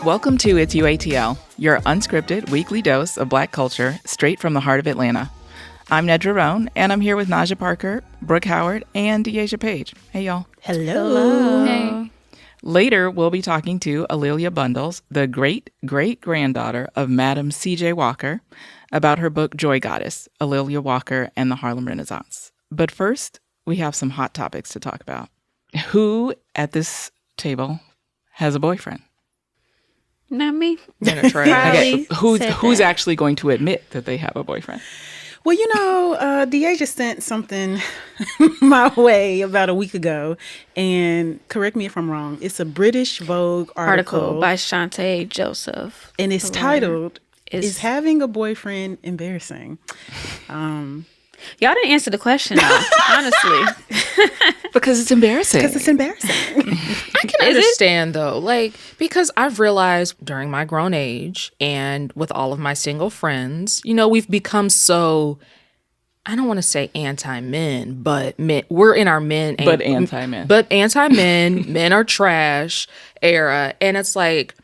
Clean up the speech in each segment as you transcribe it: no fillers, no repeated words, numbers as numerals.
Welcome to It's UATL, your unscripted weekly dose of Black culture straight from the heart of Atlanta. I'm Nedra Roan, and I'm here with Naja Parker, Brooke Howard, and Deasia Page. Hey, y'all. Hello. Hey. Later, we'll be talking to A'Lelia Bundles, the great-great-granddaughter of Madam C.J. Walker, about her book Joy Goddess, A'Lelia Walker and the Harlem Renaissance. But first, we have some hot topics to talk about. Who at this table has a boyfriend? Not me. Okay, who's actually going to admit that they have a boyfriend? Well, Deasia sent something my way about a week ago, and correct me if I'm wrong. It's a British Vogue article by Shantae Joseph. And it's titled, Is Having a Boyfriend Embarrassing? Y'all didn't answer the question, though, honestly. Because it's embarrassing. Because it's embarrassing. I can understand, though, because I've realized during my grown age and with all of my single friends, we've become so, I don't want to say anti-men, but we're in our men. But anti-men. But anti-men, men are trash era. And it's like,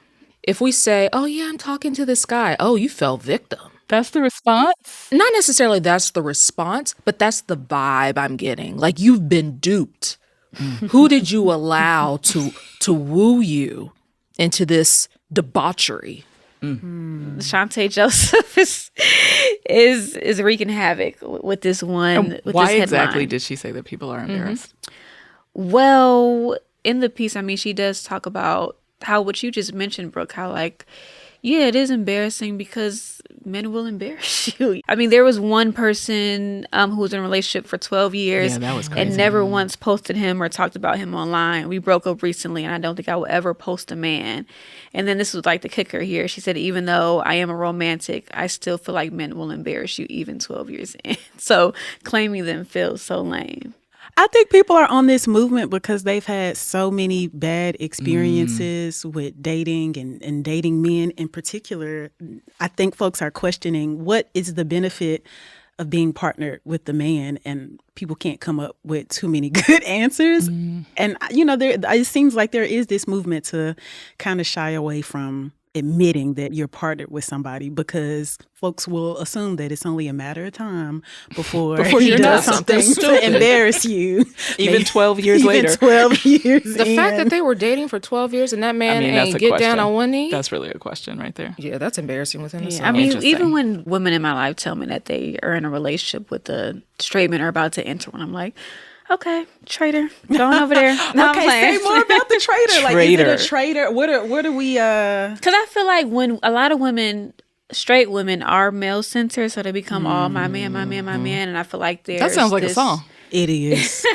if we say, oh, yeah, I'm talking to this guy. Oh, you fell victim. That's the response? Not necessarily that's the response, but that's the vibe I'm getting. Like, you've been duped. Who did you allow to woo you into this debauchery? Shantae Joseph is wreaking havoc with this one. With why this exactly did she say that people are embarrassed? Well, in the piece, she does talk about how what you just mentioned, Brooke, how it is embarrassing because men will embarrass you. There was one person who was in a relationship for 12 years that was crazy. And never once posted him or talked about him online. We broke up recently, and I don't think I will ever post a man. And then this was the kicker here. She said, even though I am a romantic, I still feel like men will embarrass you even 12 years in. So claiming them feels so lame. I think people are on this movement because they've had so many bad experiences with dating and dating men in particular. I think folks are questioning what is the benefit of being partnered with the man, and people can't come up with too many good answers. And, it seems like there is this movement to kind of shy away from admitting that you're partnered with somebody because folks will assume that it's only a matter of time before he does something to embarrass you. Even 12 years later. Even 12 years The fact that they were dating for 12 years and that man ain't get down on one knee. That's really a question right there. Yeah, that's embarrassing within itself. Even when women in my life tell me that they are in a relationship with a straight man or about to enter one, I'm like, okay, traitor, going over there. No, okay, say more about the traitor. Is it a traitor? What are we? Because I feel like when a lot of women, straight women, are male centered, so they become all my man, my man, my man, and I feel like that sounds like a song. It is,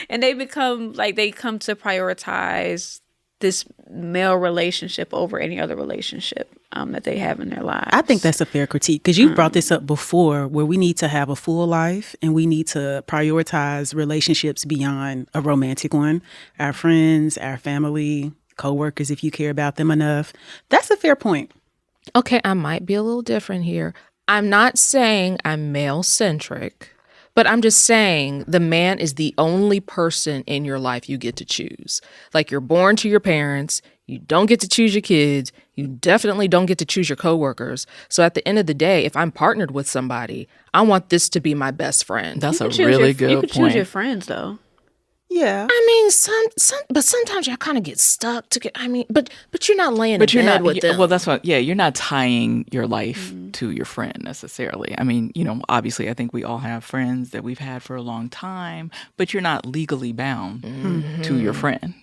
and they become they come to prioritize this male relationship over any other relationship that they have in their lives. I think that's a fair critique because you brought this up before where we need to have a full life and we need to prioritize relationships beyond a romantic one. Our friends, our family, coworkers, if you care about them enough. That's a fair point. Okay, I might be a little different here. I'm not saying I'm male-centric, but I'm just saying the man is the only person in your life you get to choose. Like, you're born to your parents. You don't get to choose your kids. You definitely don't get to choose your coworkers. So at the end of the day, if I'm partnered with somebody, I want this to be my best friend. That's a really good point. You can choose your friends, though. Yeah. But sometimes you kind of get stuck but you're not laying in bed with them. Well, that's what, you're not tying your life to your friend necessarily. Obviously I think we all have friends that we've had for a long time, but you're not legally bound to your friend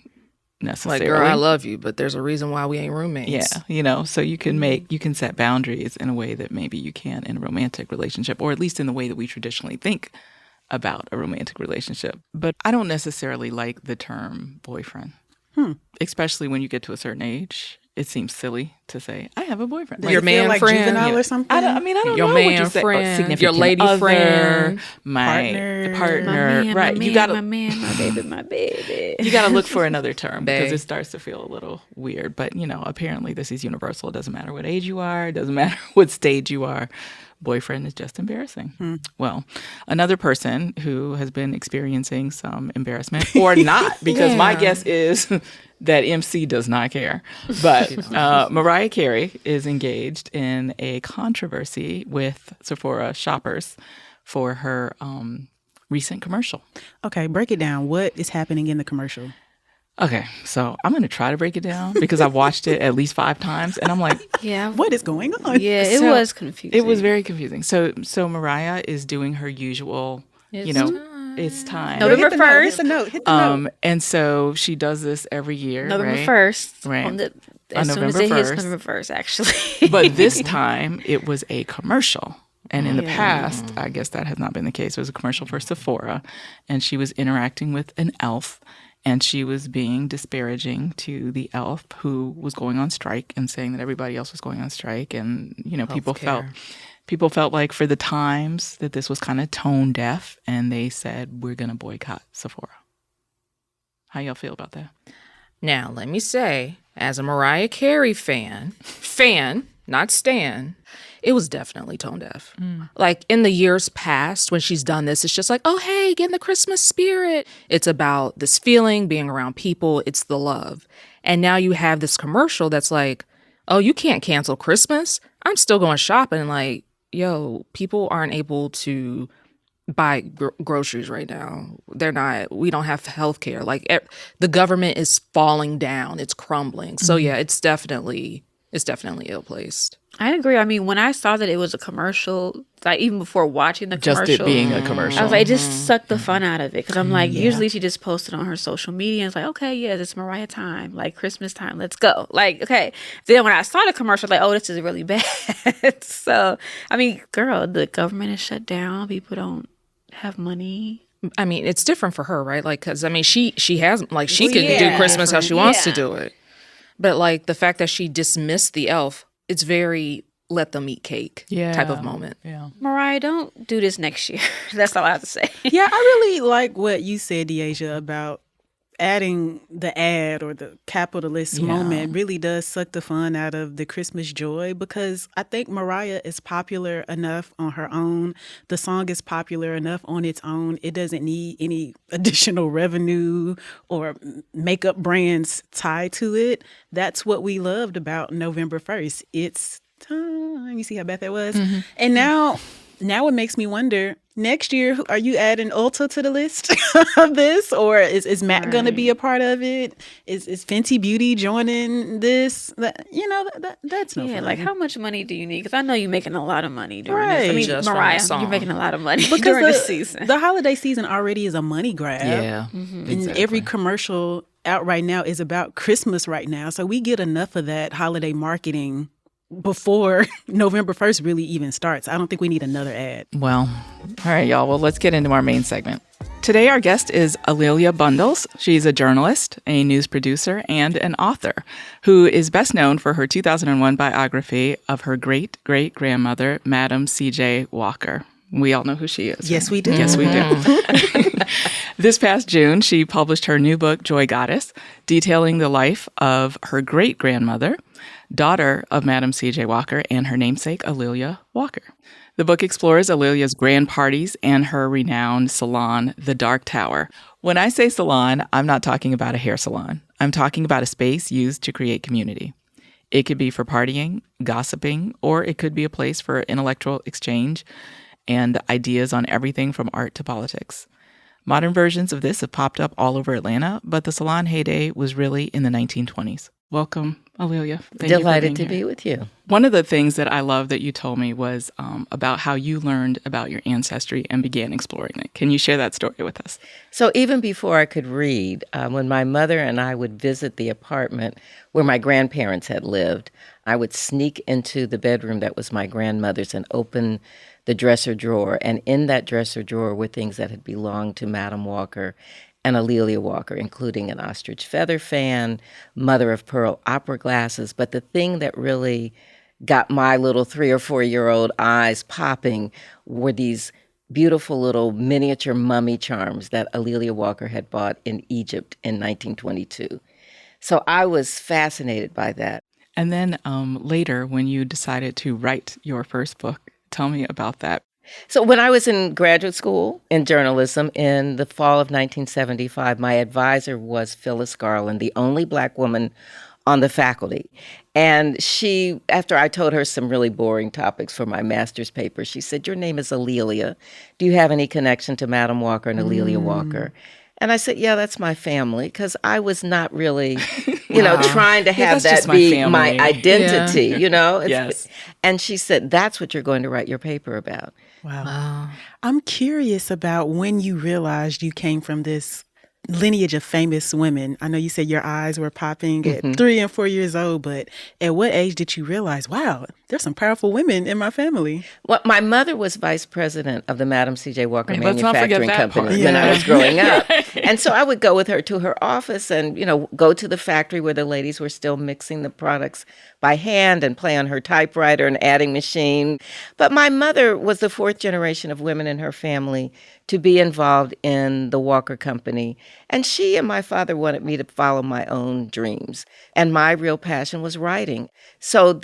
necessarily. Like, girl, I love you, but there's a reason why we ain't roommates. Yeah, so you can set boundaries in a way that maybe you can't in a romantic relationship, or at least in the way that we traditionally think about a romantic relationship. But I don't necessarily like the term boyfriend, especially when you get to a certain age. It seems silly to say, I have a boyfriend. Your man friend? Juvenile or something? I don't your know man what you say. Friend, significant your lady other, friend, my partner. My man, right. My man, my baby. You got to look for another term because it starts to feel a little weird. But, apparently this is universal. It doesn't matter what age you are. It doesn't matter what stage you are. Boyfriend is just embarrassing. Well, another person who has been experiencing some embarrassment or not, because my guess is that MC does not care. But Mariah Carey is engaged in a controversy with Sephora shoppers for her recent commercial. Okay, break it down. What is happening in the commercial? Okay, so I'm going to try to break it down because I've watched it at least 5 times, and I'm like, Yeah. What is going on? Yeah, it So, was confusing. it was very confusing. So Mariah is doing her usual, It's you know, time. it's time. November Hit the note, 1st. hit the note, hit the note. And so she does this every year, November right? 1st. Right. On On as soon as November it hits 1st. November 1st, actually. But this time it was a commercial. And in the Yeah. past, I guess that has not been the case. It was a commercial for Sephora, and she was interacting with an elf, and she was being disparaging to the elf who was going on strike and saying that everybody else was going on strike. And, you know, people felt like for the times that this was kind of tone deaf, and they said, we're going to boycott Sephora. How y'all feel about that? Now, let me say, as a Mariah Carey fan, not stan, it was definitely tone deaf. Like in the years past when she's done this, it's just like, oh, hey, get in the Christmas spirit. It's about this feeling, being around people. It's the love. And now you have this commercial that's like, oh, you can't cancel Christmas. I'm still going shopping. Like, yo, people aren't able to buy groceries right now. We don't have health care. Like the government is falling down. It's crumbling. So yeah, it's definitely ill-placed. I agree. I mean, when I saw that it was a commercial, like even before watching the Just commercial, it being a commercial. I was like, it just sucked the fun out of it. Because I'm like, usually she just posted on her social media and it's like, okay, yeah, it's Mariah time, like Christmas time, let's go. Like, okay. Then when I saw the commercial, like, oh, this is really bad. So, I mean, girl, the government is shut down. People don't have money. I mean, it's different for her, right? Like, because I mean, she has like she Well, can yeah. do Christmas how she wants to Yeah. do it, but like the fact that she dismissed the elf, it's very let them eat cake type of moment. Yeah. Mariah, don't do this next year. That's all I have to say. Yeah, I really like what you said, Deasia, about adding the ad or the capitalist moment really does suck the fun out of the Christmas joy, because I think Mariah is popular enough on her own. The song is popular enough on its own. It doesn't need any additional revenue or makeup brands tied to it. That's what we loved about November 1st. It's time. You see how bad that was? And now it makes me wonder, next year, are you adding Ulta to the list of this? Or is Matt going to be a part of it? Is Fenty Beauty joining this? That's no fun. Like how much money do you need? Because I know you're making a lot of money during this. I Right. mean, Just from Mariah, that song. you're making a lot of money Because during this season. the holiday season already is a money grab. Yeah. And every commercial out right now is about Christmas right now. So we get enough of that holiday marketing before November 1st really even starts. I don't think we need another ad. Well, all right, y'all. Well, let's get into our main segment. Today, our guest is A'Lelia Bundles. She's a journalist, a news producer, and an author who is best known for her 2001 biography of her great-great-grandmother, Madam C.J. Walker. We all know who she is. Yes, right? we do. Yes, we do. This past June, she published her new book, Joy Goddess, detailing the life of her great-grandmother, daughter of Madam C.J. Walker, and her namesake, A'Lelia Walker. The book explores A'Lelia's grand parties and her renowned salon, The Dark Tower. When I say salon, I'm not talking about a hair salon. I'm talking about a space used to create community. It could be for partying, gossiping, or it could be a place for intellectual exchange and ideas on everything from art to politics. Modern versions of this have popped up all over Atlanta, but the salon heyday was really in the 1920s. Welcome, A'Lelia. Thank you for Delighted being to here. be with you. One of the things that I love that you told me was about how you learned about your ancestry and began exploring it. Can you share that story with us? So even before I could read, when my mother and I would visit the apartment where my grandparents had lived, I would sneak into the bedroom that was my grandmother's and open the dresser drawer. And in that dresser drawer were things that had belonged to Madam Walker and A'Lelia Walker, including an ostrich feather fan, mother of pearl opera glasses. But the thing that really got my little 3 or 4 year old eyes popping were these beautiful little miniature mummy charms that A'Lelia Walker had bought in Egypt in 1922. So I was fascinated by that. And then later, when you decided to write your first book, tell me about that. So when I was in graduate school in journalism in the fall of 1975, my advisor was Phyllis Garland, the only Black woman on the faculty. And she, after I told her some really boring topics for my master's paper, she said, "Your name is Alelia. Do you have any connection to Madam Walker and Alelia Walker?" And I said, "Yeah, that's my family," because I was not really, trying to have that's that be just my my family. identity, Yes. And she said, "That's what you're going to write your paper about." Wow. I'm curious about when you realized you came from this lineage of famous women. I know you said your eyes were popping at 3 and 4 years old, but at what age did you realize, wow, there's some powerful women in my family? Well, my mother was vice president of the Madam C.J. Walker Right, let's not forget Manufacturing that Company part. when I Yeah. was growing up. And so I would go with her to her office and, go to the factory where the ladies were still mixing the products by hand and play on her typewriter and adding machine. But my mother was the fourth generation of women in her family to be involved in the Walker Company. And she and my father wanted me to follow my own dreams. And my real passion was writing. So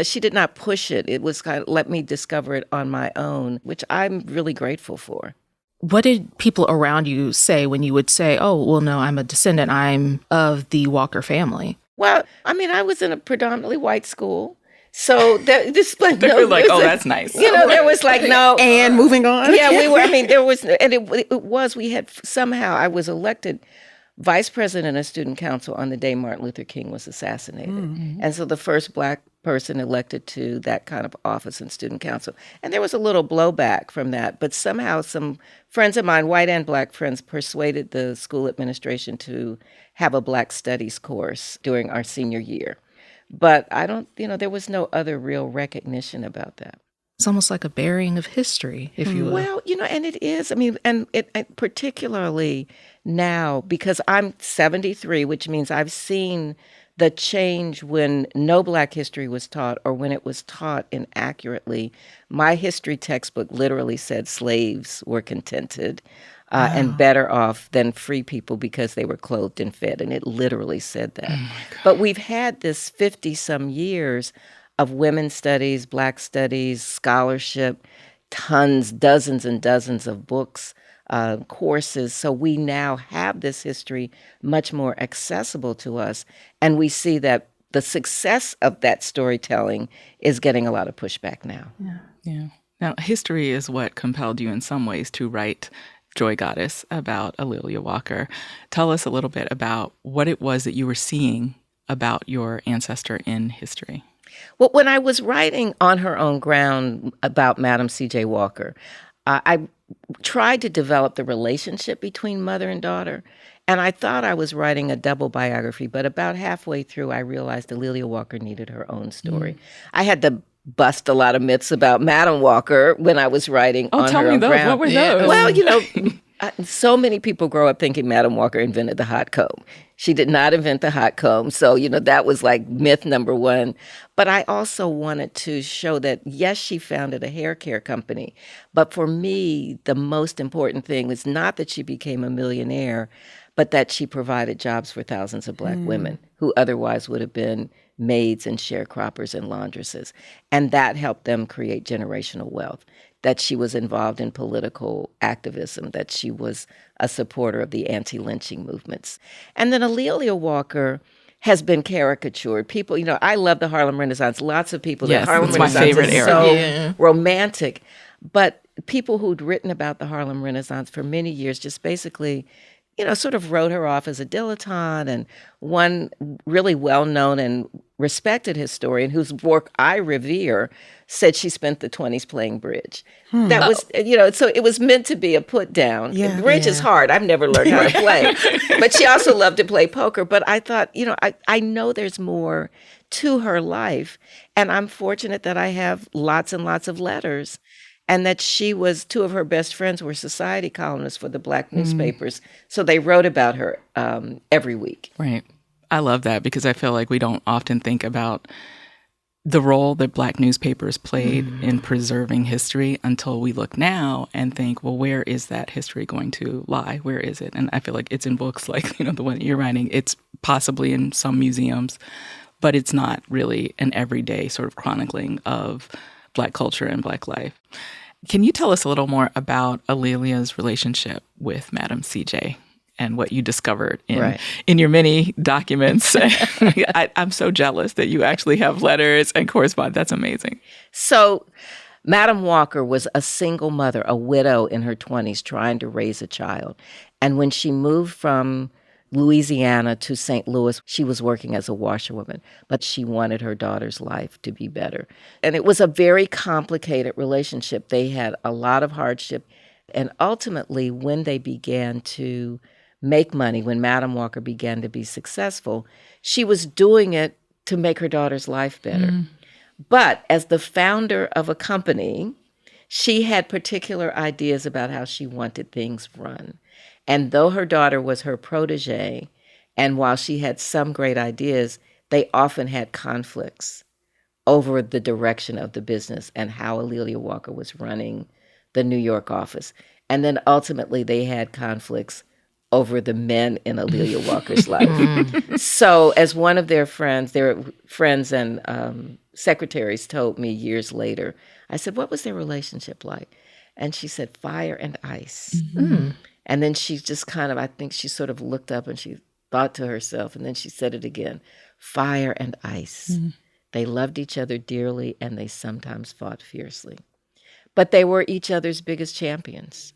she did not push it. It was kind of let me discover it on my own, which I'm really grateful for. What did people around you say when you would say, "Oh, well, no, I'm a descendant. I'm of the Walker family"? Well, I was in a predominantly white school. So this They were like, "Oh, that's nice." There was like no. And moving on. Yeah, we were. There was, and we had somehow, I was elected vice president of student council on the day Martin Luther King was assassinated. And so the first Black person elected to that kind of office in student council. And there was a little blowback from that, but somehow some friends of mine, white and Black friends, persuaded the school administration to have a Black studies course during our senior year. But there was no other real recognition about that. It's almost like a burying of history, if you will. Well, and it is. And it particularly now, because I'm 73, which means I've seen the change when no Black history was taught or when it was taught inaccurately. My history textbook literally said slaves were contented and better off than free people because they were clothed and fed. And it literally said that. But we've had this 50-some years of women's studies, Black studies, scholarship, dozens and dozens of books, courses. So we now have this history much more accessible to us. And we see that the success of that storytelling is getting a lot of pushback now. Yeah. Now, history is what compelled you in some ways to write Joy Goddess about Alelia Walker. Tell us a little bit about what it was that you were seeing about your ancestor in history. Well, when I was writing On Her Own Ground about Madam C.J. Walker, I tried to develop the relationship between mother and daughter. And I thought I was writing a double biography, but about halfway through, I realized Alelia Walker needed her own story. I had to bust a lot of myths about Madam Walker when I was writing On tell Her me Own those. Ground. What were those? Well, so many people grow up thinking Madam Walker invented the hot comb. She did not invent the hot comb. So, that was like myth number one. But I also wanted to show that, yes, she founded a hair care company. But for me, the most important thing was not that she became a millionaire, but that she provided jobs for thousands of Black women who otherwise would have been maids and sharecroppers and laundresses. And that helped them create generational wealth. That she was involved in political activism, that she was a supporter of the anti-lynching movements. And then Alelia Walker has been caricatured. People, I love the Harlem Renaissance. Lots of people, Yes, the Harlem it's my Renaissance favorite is era. so romantic. But people who'd written about the Harlem Renaissance for many years just basically sort of wrote her off as a dilettante. And one really well-known and respected historian whose work I revere said she spent the 20s playing bridge. That was, so it was meant to be a put down. Yeah. Bridge is hard. I've never learned how to play. But she also loved to play poker. But I thought, I know there's more to her life. And I'm fortunate that I have lots and lots of letters. And that two of her best friends were society columnists for the Black newspapers. So they wrote about her every week. Right. I love that because I feel like we don't often think about the role that Black newspapers played in preserving history until we look now and think, well, where is that history going to lie? Where is it? And I feel like it's in books like, the one that you're writing. It's possibly in some museums, but it's not really an everyday sort of chronicling of Black culture and Black life. Can you tell us a little more about Alelia's relationship with Madam C.J. and what you discovered in your many documents? I'm so jealous that you actually have letters and correspondence. That's amazing. So Madam Walker was a single mother, a widow in her 20s trying to raise a child. And when she moved from Louisiana to St. Louis, she was working as a washerwoman, but she wanted her daughter's life to be better. And it was a very complicated relationship. They had a lot of hardship. And ultimately, when they began to make money, when Madam Walker began to be successful, she was doing it to make her daughter's life better. But as the founder of a company, she had particular ideas about how she wanted things run. And though her daughter was her protege, and while she had some great ideas, they often had conflicts over the direction of the business and how Alelia Walker was running the New York office. And then ultimately they had conflicts over the men in Alelia Walker's life. So as one of their friends and secretaries told me years later, I said, what was their relationship like? And she said, fire and ice. And then she just I think she sort of looked up and she thought to herself, and then she said it again, fire and ice. They loved each other dearly, and they sometimes fought fiercely. But they were each other's biggest champions.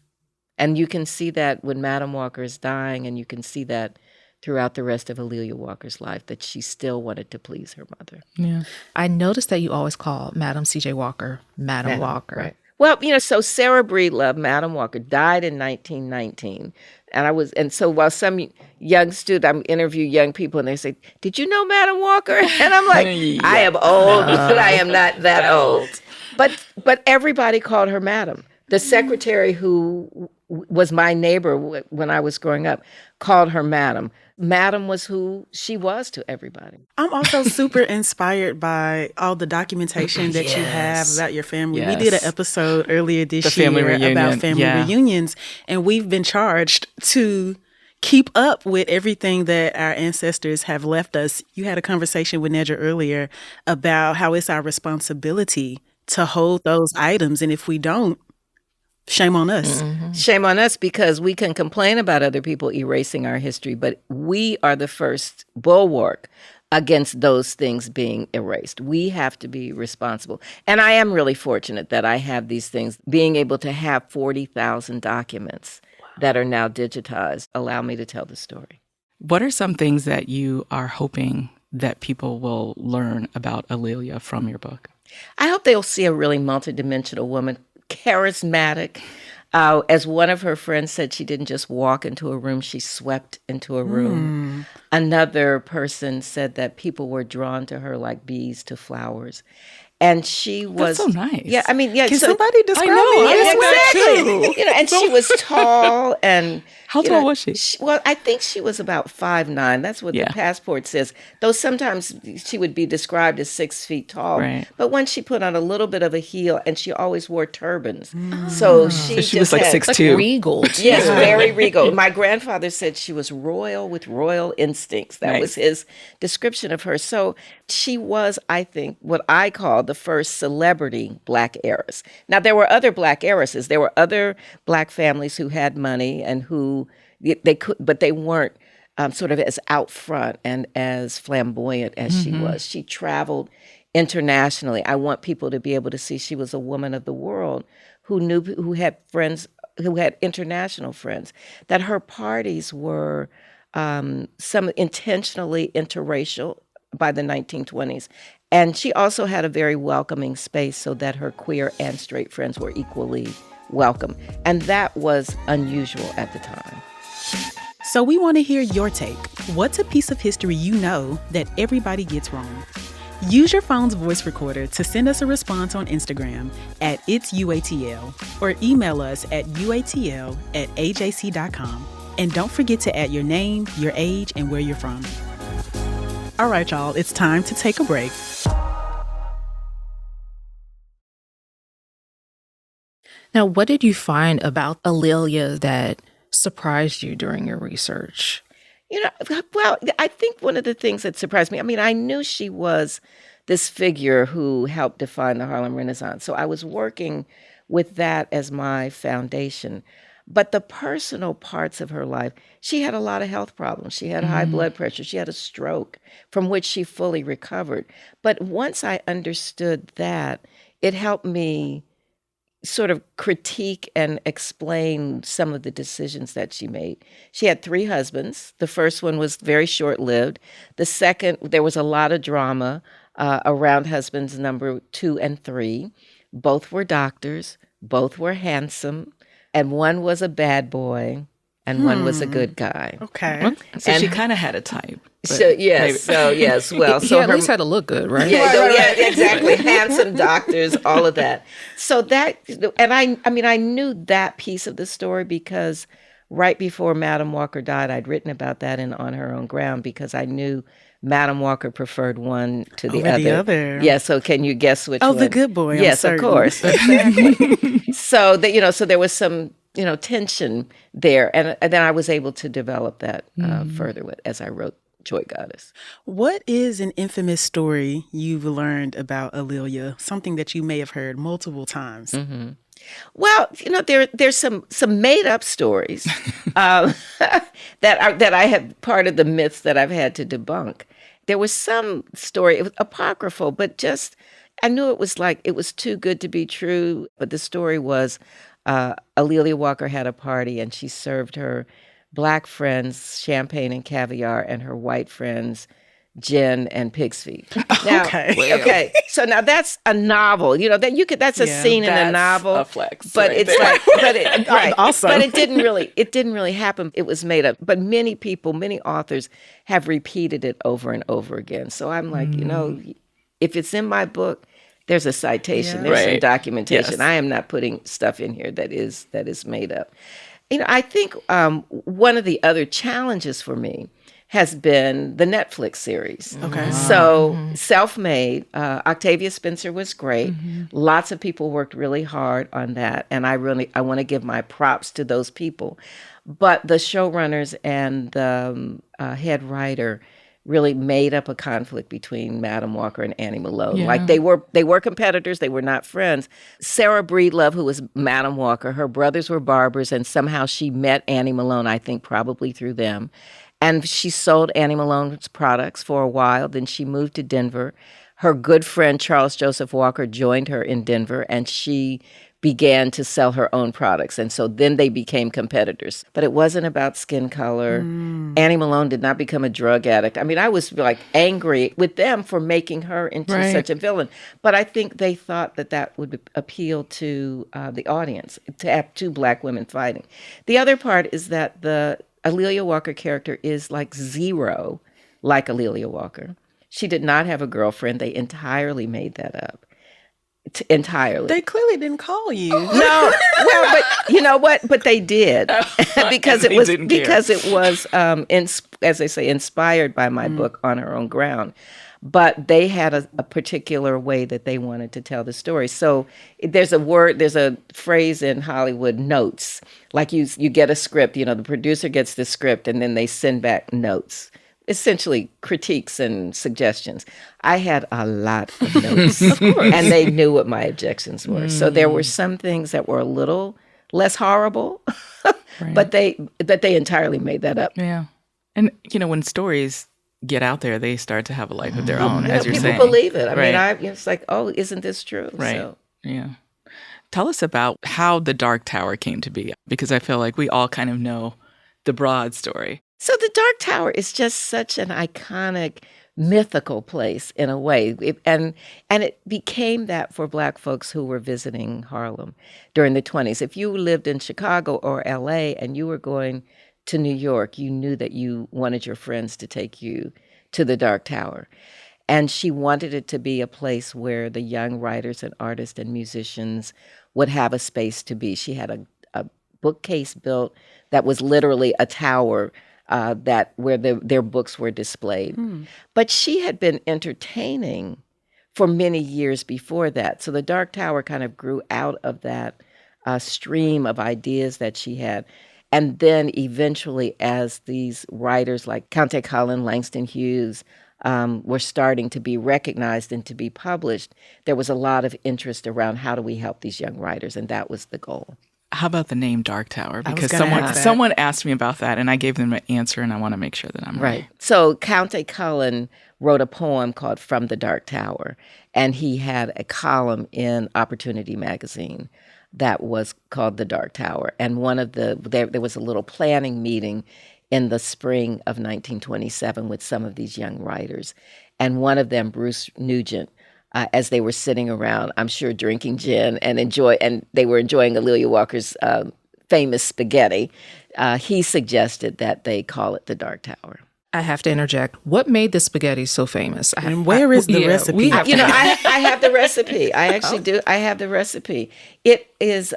And you can see that when Madam Walker is dying, and you can see that throughout the rest of Alelia Walker's life, that she still wanted to please her mother. Yeah. I noticed that you always call Madam C.J. Walker Madam Walker. Right. Well, so Sarah Breedlove, Madam Walker, died in 1919. And so while some young student, I interview young people and they say, did you know Madam Walker? And I'm like, I am old, but I am not that old. But everybody called her Madam. The secretary who was my neighbor when I was growing up called her Madam. Madam was who she was to everybody. I'm also super inspired by all the documentation that you have about your family. Yes. We did an episode earlier this year family reunion. about family reunions, and we've been charged to keep up with everything that our ancestors have left us. You had a conversation with Nedra earlier about how it's our responsibility to hold those items, and if we don't, shame on us. Shame on us, because we can complain about other people erasing our history, but we are the first bulwark against those things being erased. We have to be responsible. And I am really fortunate that I have these things. Being able to have 40,000 documents that are now digitized allow me to tell the story. What are some things that you are hoping that people will learn about Alelia from your book? I hope they'll see a really multidimensional woman, charismatic. As one of her friends said, she didn't just walk into a room, she swept into a room. Another person said that people were drawn to her like bees to flowers. And she was... That's so nice. Yeah, I mean, yeah. Can so, somebody describe me? exactly. And she was tall and... How tall was she? Well, I think she was about 5'9". That's what the passport says. Though sometimes she would be described as 6 feet tall. Right. But when she put on a little bit of a heel, and she always wore turbans. So she was like 6'2". Regal. Yes, very regal. My grandfather said she was royal with royal instincts. That was his description of her. So she was, I think, what I call the first celebrity Black heiress. Now, there were other Black heiresses. There were other Black families who had money and who they could, but they weren't sort of as out front and as flamboyant as she was. She traveled internationally. I want people to be able to see she was a woman of the world who had friends, who had international friends, that her parties were some intentionally interracial by the 1920s. And she also had a very welcoming space so that her queer and straight friends were equally welcome. And that was unusual at the time. So we want to hear your take. What's a piece of history you know that everybody gets wrong? Use your phone's voice recorder to send us a response on Instagram at It's UATL or email us at uatl@ajc.com. And don't forget to add your name, your age, and where you're from. All right, y'all, it's time to take a break. Now, what did you find about Alelia that surprised you during your research? Well, I think one of the things that surprised me, I mean, I knew she was this figure who helped define the Harlem Renaissance. So I was working with that as my foundation. But the personal parts of her life, she had a lot of health problems. She had high blood pressure. She had a stroke from which she fully recovered. But once I understood that, it helped me sort of critique and explain some of the decisions that she made. She had 3 husbands. The first one was very short-lived. The second, there was a lot of drama around husbands number 2 and 3. Both were doctors. Both were handsome. And one was a bad boy and one was a good guy. Okay. So she kind of had a type. So yes, well, He so at least had to look good, right? yeah, exactly. Handsome doctors, all of that. So that, and I knew that piece of the story because right before Madam Walker died, I'd written about that in On Her Own Ground because I knew Madam Walker preferred one to the Over other. the other. Yeah. So can you guess which one? Oh, the good boy. Yes, I'm of certain. course. Exactly. So that so there was some tension there, and then I was able to develop that further as I wrote Joy Goddess. What is an infamous story you've learned about A'Lelia? Something that you may have heard multiple times. Well, there's some made up stories that I have part of the myths that I've had to debunk. There was some story, it was apocryphal, but just I knew it was too good to be true. But the story was A'Lelia Walker had a party and she served her Black friends champagne and caviar and her white friends gin and pig's feet. Now, okay. So now that's a novel. That's a scene in a novel. A flex, but right it's there. like, but it, right. Awesome. But it didn't really happen. It was made up. But many authors have repeated it over and over again. So I'm like, if it's in my book, there's a citation. There's some Right. documentation. Yes. I am not putting stuff in here that is made up. I think one of the other challenges for me has been the Netflix series. Okay. So self-made. Octavia Spencer was great. Lots of people worked really hard on that. And I want to give my props to those people. But the showrunners and the head writer really made up a conflict between Madam Walker and Annie Malone. Yeah. Like they were competitors, they were not friends. Sarah Breedlove, who was Madam Walker, her brothers were barbers, and somehow she met Annie Malone, I think probably through them. And she sold Annie Malone's products for a while. Then she moved to Denver. Her good friend Charles Joseph Walker joined her in Denver, and she began to sell her own products. And so then they became competitors. But it wasn't about skin color. Annie Malone did not become a drug addict. I mean, I was like angry with them for making her into such a villain. But I think they thought that would appeal to the audience, to have 2 Black women fighting. The other part is that the A'Lelia Walker character is like zero like A'Lelia Walker. She did not have a girlfriend. They entirely made that up. Entirely. They clearly didn't call you. No, well, but you know what? But they did because it was as they say, inspired by my book On Her Own Ground. But they had a particular way that they wanted to tell the story. So there's a phrase in Hollywood, notes. Like you get a script. The producer gets the script, and then they send back notes. Essentially critiques and suggestions. I had a lot of notes, and they knew what my objections were. So there were some things that were a little less horrible, but they entirely made that up. Yeah. And, when stories get out there, they start to have a life of their own, as you're people saying. believe it. I Right. mean, it's like, oh, isn't this true? Right. So, Yeah. Tell us about how the Dark Tower came to be, because I feel like we all kind of know the broad story. So the Dark Tower is just such an iconic, mythical place in a way. And it became that for Black folks who were visiting Harlem during the 20s. If you lived in Chicago or LA and you were going to New York, you knew that you wanted your friends to take you to the Dark Tower. And she wanted it to be a place where the young writers and artists and musicians would have a space to be. She had a bookcase built that was literally a tower where their books were displayed. But she had been entertaining for many years before that. So the Dark Tower kind of grew out of that stream of ideas that she had. And then eventually, as these writers like Countee Cullen, Langston Hughes, were starting to be recognized and to be published, there was a lot of interest around how do we help these young writers, and that was the goal. How about the name Dark Tower? I was Because gonna ask that. someone asked me about that, and I gave them an answer, and I want to make sure that I'm right. So Countee Cullen wrote a poem called From the Dark Tower, and he had a column in Opportunity magazine that was called The Dark Tower. And there was a little planning meeting in the spring of 1927 with some of these young writers. And one of them, Bruce Nugent, as they were sitting around, I'm sure drinking gin and they were enjoying A'Lelia Walker's famous spaghetti, he suggested that they call it the Dark Tower. I have to interject. What made the spaghetti so famous? And where is the recipe? I have the recipe. I actually do. I have the recipe. It is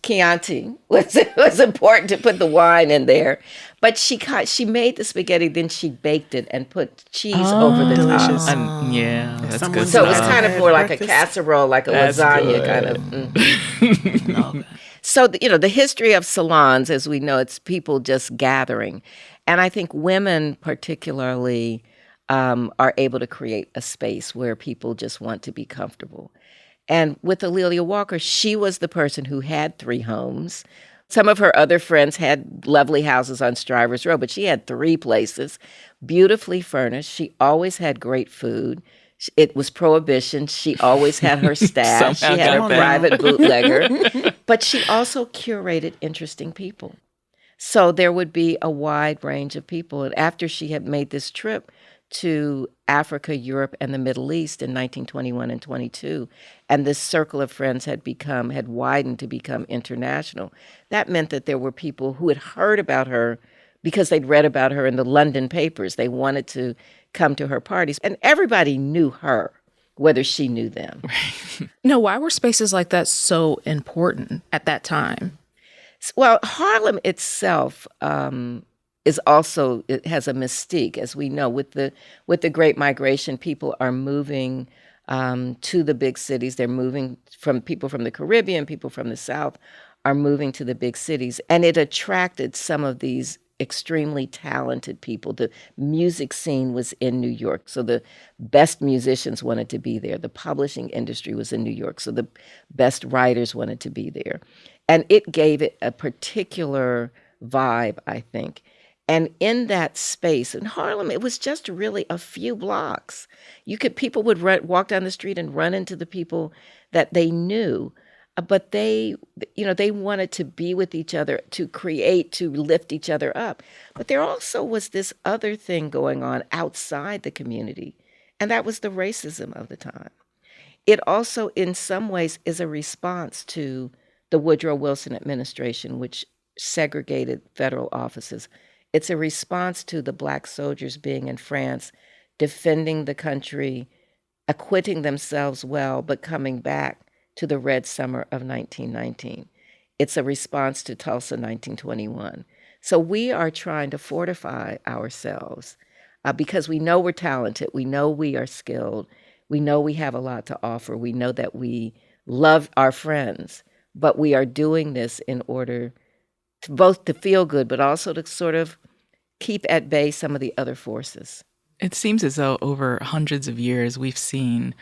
Chianti. Was important to put the wine in there, but she made the spaghetti, then she baked it and put cheese over the delicious. top. Yeah, that's someone good. So it was stuff. kind of more like a Breakfast. casserole, like a That's lasagna good. kind of. So, the history of salons, as we know, it's people just gathering. And I think women particularly are able to create a space where people just want to be comfortable. And with A'Lelia Walker, she was the person who had 3 homes. Some of her other friends had lovely houses on Strivers Road, but she had 3 places, beautifully furnished. She always had great food. It was prohibition. She always had her stash. She Somehow had her got that. private bootlegger. But she also curated interesting people. So there would be a wide range of people. And after she had made this trip to Africa, Europe, and the Middle East in 1921 and 22, and this circle of friends had widened to become international, that meant that there were people who had heard about her because they'd read about her in the London papers. They wanted to come to her parties. And everybody knew her, whether she knew them. No, why were spaces like that so important at that time? Well, Harlem itself is also, it has a mystique, as we know. With the Great Migration, people are moving to the big cities. They're moving people from the Caribbean, people from the South are moving to the big cities. And it attracted some of these extremely talented people. The music scene was in New York, so the best musicians wanted to be there. The publishing industry was in New York, so the best writers wanted to be there. And it gave it a particular vibe, I think. And in that space, in Harlem, it was just really a few blocks. People would walk down the street and run into the people that they knew, but they wanted to be with each other, to create, to lift each other up. But there also was this other thing going on outside the community, and that was the racism of the time. It also, in some ways, is a response to the Woodrow Wilson administration, which segregated federal offices. It's a response to the Black soldiers being in France, defending the country, acquitting themselves well, but coming back to the Red Summer of 1919. It's a response to Tulsa 1921. So we are trying to fortify ourselves because we know we're talented, we know we are skilled, we know we have a lot to offer, we know that we love our friends, but we are doing this in order to both to feel good, but also to sort of keep at bay some of the other forces. It seems as though over hundreds of years, we've seen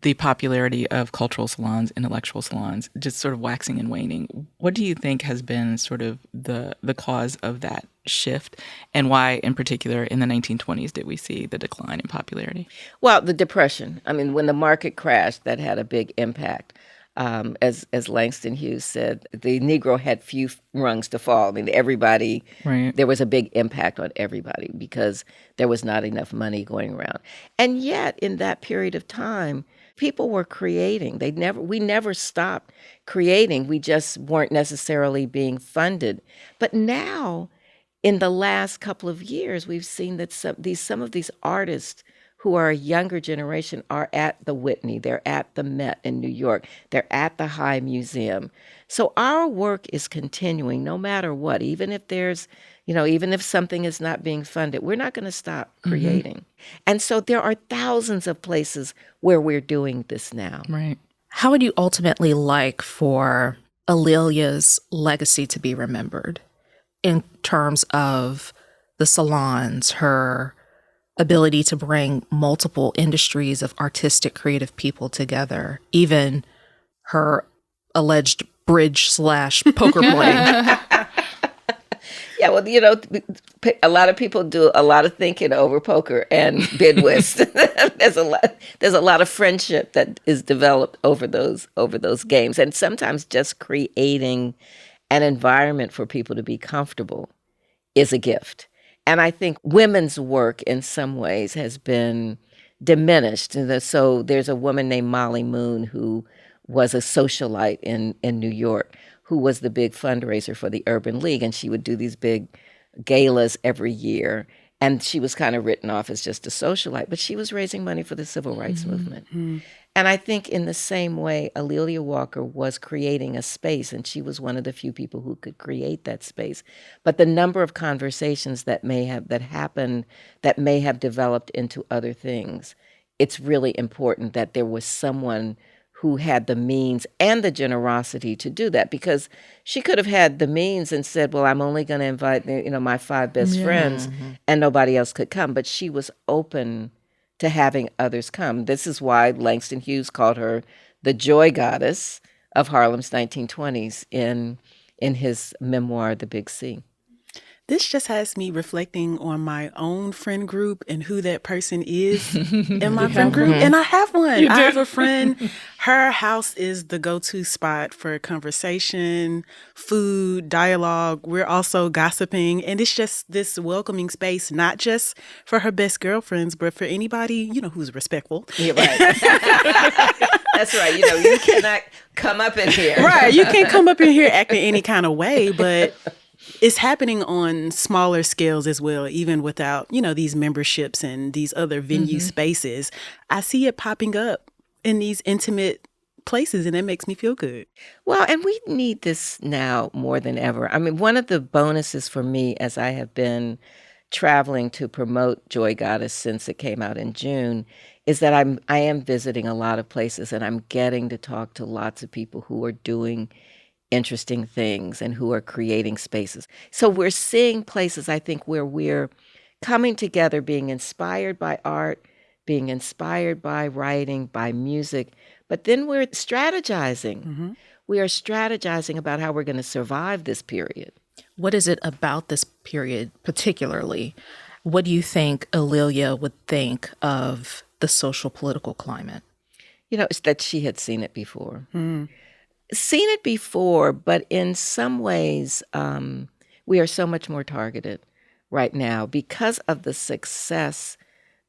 the popularity of cultural salons, intellectual salons, just sort of waxing and waning. What do you think has been sort of the cause of that shift, and why, in particular, in the 1920s did we see the decline in popularity? Well, the Depression. I mean, when the market crashed, that had a big impact. As Langston Hughes said, the Negro had few rungs to fall. I mean, everybody, Right. There was a big impact on everybody because there was not enough money going around. And yet, in that period of time, people were creating. We never stopped creating. We just weren't necessarily being funded. But now, in the last couple of years, we've seen that some of these artists who are a younger generation are at the Whitney, they're at the Met in New York, they're at the High Museum. So our work is continuing no matter what, even if something is not being funded, we're not going to stop creating. Mm-hmm. And so there are thousands of places where we're doing this now. Right. How would you ultimately like for A'Lelia's legacy to be remembered? in terms of the salons, her ability to bring multiple industries of artistic, creative people together, even her alleged bridge/poker playing. Yeah, well, a lot of people do a lot of thinking over poker and bid whist. There's a lot of friendship that is developed over those games, and sometimes just creating an environment for people to be comfortable is a gift. And I think women's work in some ways has been diminished. So there's a woman named Molly Moon who was a socialite in New York, who was the big fundraiser for the Urban League. And she would do these big galas every year. And she was kind of written off as just a socialite, but she was raising money for the civil rights movement. Mm-hmm. And I think in the same way, A'Lelia Walker was creating a space, and she was one of the few people who could create that space. But the number of conversations that happened that may have developed into other things, it's really important that there was someone who had the means and the generosity to do that, because she could have had the means and said, well, I'm only going to invite my 5 best friends, and nobody else could come. But she was open to having others come. This is why Langston Hughes called her the joy goddess of Harlem's 1920s in his memoir, The Big C. This just has me reflecting on my own friend group and who that person is in my friend group. And I have one. I have a friend. Her house is the go-to spot for conversation, food, dialogue. We're also gossiping. And it's just this welcoming space, not just for her best girlfriends, but for anybody, who's respectful. Yeah, right. That's right. You cannot come up in here. Right. You can't come up in here acting any kind of way, but it's happening on smaller scales as well, even without, these memberships and these other venue spaces. I see it popping up in these intimate places, and it makes me feel good. Well, and we need this now more than ever. I mean, one of the bonuses for me, as I have been traveling to promote Joy Goddess since it came out in June, is that I am visiting a lot of places, and I'm getting to talk to lots of people who are doing interesting things and who are creating spaces. So we're seeing places, I think, where we're coming together, being inspired by art, being inspired by writing, by music, but then we're strategizing. Mm-hmm. We are strategizing about how we're going to survive this period. What is it about this period particularly? What do you think A'Lelia would think of the social political climate? It's that she had seen it before. Seen it before, but in some ways, we are so much more targeted right now because of the success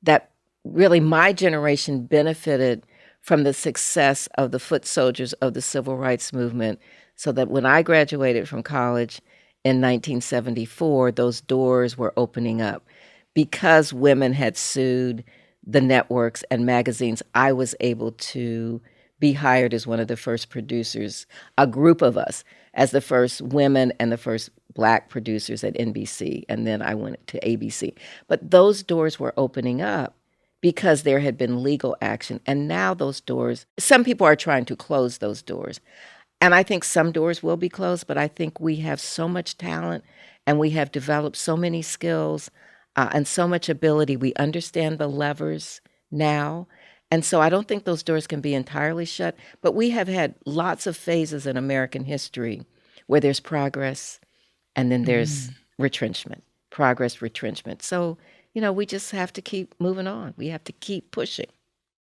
that really my generation benefited from, the success of the foot soldiers of the civil rights movement. So that when I graduated from college in 1974, those doors were opening up. Because women had sued the networks and magazines, I was able to be hired as one of the first producers, a group of us, as the first women and the first Black producers at NBC. And then I went to ABC. But those doors were opening up because there had been legal action. And now those doors, some people are trying to close those doors. And I think some doors will be closed, but I think we have so much talent and we have developed so many skills and so much ability. We understand the levers now. And so I don't think those doors can be entirely shut, but we have had lots of phases in American history where there's progress and then there's retrenchment, progress, retrenchment. So, we just have to keep moving on. We have to keep pushing.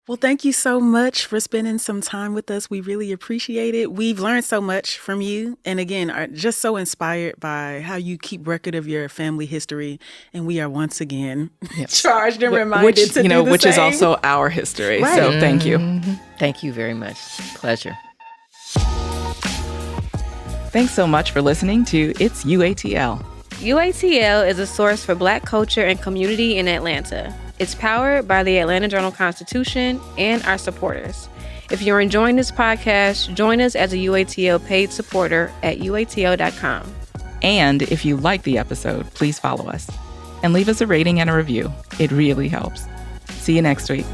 Well, thank you so much for spending some time with us. We really appreciate it. We've learned so much from you. And again, are just so inspired by how you keep record of your family history. And we are once again charged and reminded to do the which same. Is also our history. Right. So thank you. Thank you very much. Pleasure. Thanks so much for listening to It's UATL. UATL is a source for Black culture and community in Atlanta. It's powered by the Atlanta Journal-Constitution and our supporters. If you're enjoying this podcast, join us as a UATL paid supporter at UATL.com. And if you like the episode, please follow us and leave us a rating and a review. It really helps. See you next week.